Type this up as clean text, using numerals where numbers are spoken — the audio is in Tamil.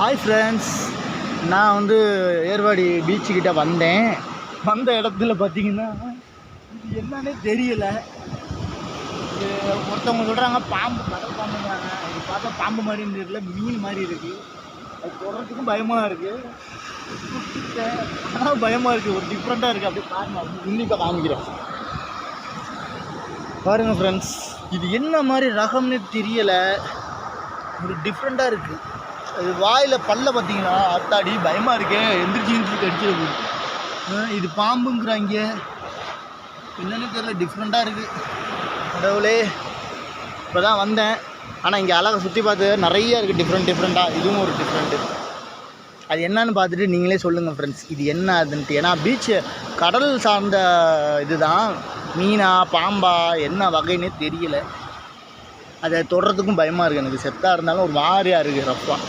ஹாய் ஃப்ரெண்ட்ஸ், நான் வந்து ஏர்வாடி பீச்சுக்கிட்ட வந்தேன். வந்த இடத்துல பார்த்தீங்கன்னா இது என்னன்னே தெரியல. இது ஒருத்தவங்க சொல்கிறாங்க பாம்பு, கடல் பாம்புங்கிறாங்க. இது பார்த்தா பாம்பு மாதிரின்னு தெரியல, மீன் மாதிரி இருக்குது. அது தொடர்றதுக்கும் பயமாக இருக்குது. ஆனால் பயமாக இருக்குது, ஒரு டிஃப்ரெண்ட்டாக இருக்குது. அப்படியே பாருங்க, இன்னிப்போ காமிக்கிறேன் பாருங்கள் ஃப்ரெண்ட்ஸ். இது என்ன மாதிரி ரகம்னு தெரியலை, ஒரு டிஃப்ரெண்ட்டாக இருக்குது. அது வாயில் பல்ல பார்த்தீங்களா, அத்தாடி பயமாக இருக்கே, எந்திரிச்சு கடிச்சிருக்கு. இது பாம்புங்கிறாங்க, என்னன்னு தெரியல, டிஃப்ரெண்ட்டாக இருக்குது. கடவுளே, இப்போ தான் வந்தேன். ஆனால் இங்கே அழகை சுற்றி பார்த்து நிறைய இருக்குது டிஃப்ரெண்ட்டாக. இதுவும் ஒரு டிஃப்ரெண்ட்டு. அது என்னன்னு பார்த்துட்டு நீங்களே சொல்லுங்கள் ஃப்ரெண்ட்ஸ், இது என்ன அதுன்ட்டு. ஏன்னா பீச்சு கடல் சார்ந்த இது தான். மீனா பாம்பா என்ன வகைன்னே தெரியல. அதை தொடுறதுக்கும் பயமாக இருக்குது எனக்கு. செத்தாக இருந்தாலும் ஒரு மாதிரியாக இருக்குது, ரஃப்பாக.